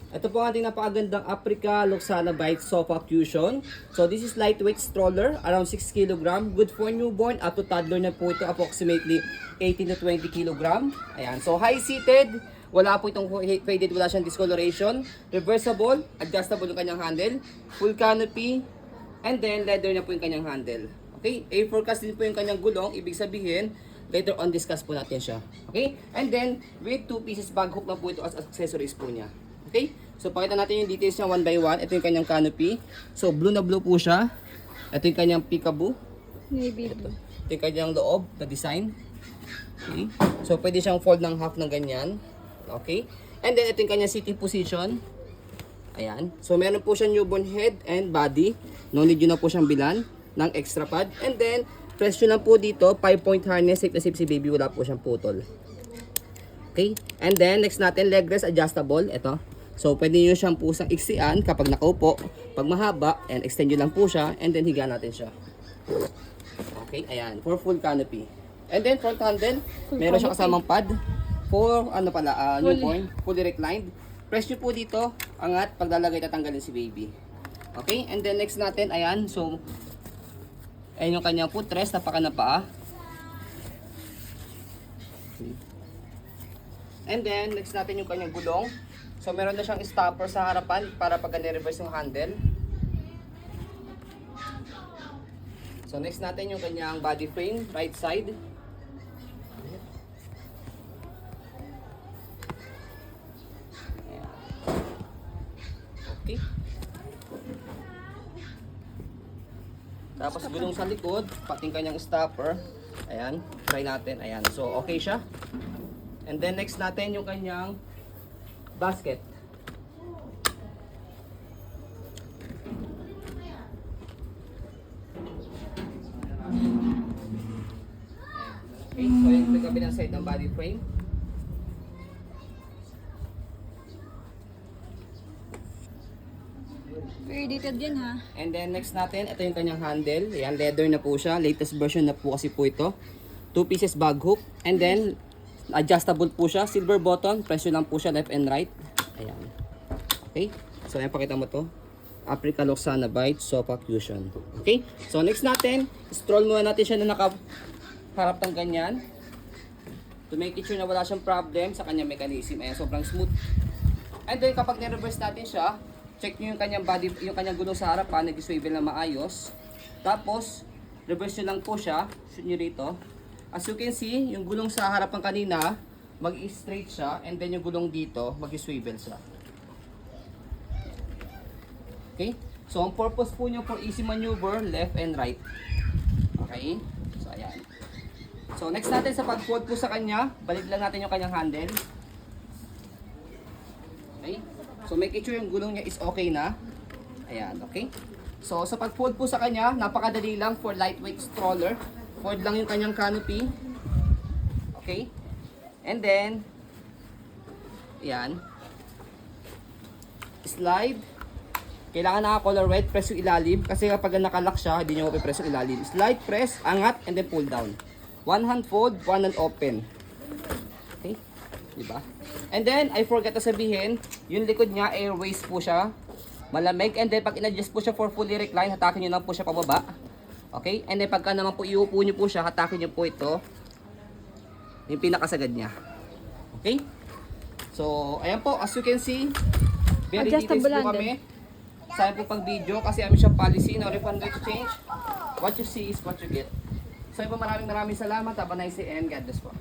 Ito po ang ating napakagandang Africa Luxana Bite Sofa Fusion. So this is lightweight stroller, around 6 kg. Good for newborn up to toddler na po ito, approximately 18 to 20 kg. Ayan, so high-seated. Wala po itong faded, wala siyang discoloration. Reversible, adjustable yung kanyang handle. Full canopy, and then leather na po yung kanyang handle. Okay, A4 cast din po yung kanyang gulong. Ibig sabihin, later on discuss po natin siya. Okay, and then with 2 pieces bag hook na po ito as accessories po niya. Okay, so pakita natin yung details niya one by one. Ito yung kanyang canopy. So blue na blue po siya. Ito yung kanyang peekaboo. Navy blue. Ito yung kanyang loob na design. Okay, so pwede siyang fold ng half ng ganyan. Okay, and then ito yung kanyang sitting position. Ayan, so meron po siyang newborn head and body. No need yun na po siyang bilan ng extra pad. And then presyo lang po dito, 5-point harness, safe na safe si baby, wala po siyang putol. Okay, and then next natin, leg rest adjustable. Ito, so pwede nyo siyang pusang iksian kapag nakaupo. Pag mahaba, and extend nyo lang po siya, and then higa natin siya. Okay, ayan, for full canopy. And then front handle, meron siya kasamang pad. For ano pala, newborn, fully reclined. Press nyo po dito, angat, paglalagay tatanggalin si baby. Okay, and then next natin, ayan, so ayan yung kanyang footrest, napaka na paa. Okay. And then, next natin yung kanyang gulong. So, meron na siyang stopper sa harapan para pag reverse yung handle. So, next natin yung kanyang body frame, right side. Ayan. Okay. Tapos gulong sa likod, pati yung kanyang stopper. Ayan, try natin. Ayan, so okay siya. And then next natin yung kanyang basket. Okay, so yung kabilang side ng body frame. Very detailed yan ha. And then next natin, ito yung kanyang handle. Ayan, leather na po siya. Latest version na po kasi po ito. 2 pieces bag hook. And then, adjustable po siya. Silver button. Presyo lang po siya left and right. Ayan. Okay. So, ayan, pakita mo to. Africa Luxana Bite Sofa Fusion. Okay. So, next natin, stroll muna natin siya na nakaharap ng ganyan. To make it sure na wala siyang problem sa kanyang mechanism. Ayan, sobrang smooth. And then, kapag ni-reverse natin siya, check nyo yung kanyang body, yung kanyang gulong sa harapan, nag-swivel na maayos. Tapos, reverse nyo lang po siya. Shoot nyo rito. As you can see, yung gulong sa harapan kanina, mag-straight siya. And then yung gulong dito, mag-swivel siya. Okay? So, ang purpose po nyo for easy maneuver, left and right. Okay? So, ayan. So, next natin sa pag-fold po sa kanya, balik lang natin yung kanyang handle. Okay? So, make sure yung gulong niya is okay na. Ayan, okay? So, sa pag-fold po sa kanya, napakadali lang for lightweight stroller. Fold lang yung kanyang canopy. Okay? And then, ayan. Slide. Kailangan naka-color red, press yung ilalim. Kasi kapag nakalock siya, hindi nyo mapipress yung ilalim. Slide, press, angat, and then pull down. One hand fold, one hand open. Okay? Diba? And then, I forgot to sabihin, yung likod niya, airways po siya. Malamig. And then, pag in-adjust po siya for fully recline, hatakin nyo lang po siya pababa. Okay? And then, pagka naman po iupo nyo po siya, hatakin nyo po ito. Yung pinakasagad niya. Okay? So, ayan po. As you can see, very details po kami. Sa po pag video, kasi amin siyang policy na refund exchange. What you see is what you get. So, maraming salamat. Have a nice day and God bless po.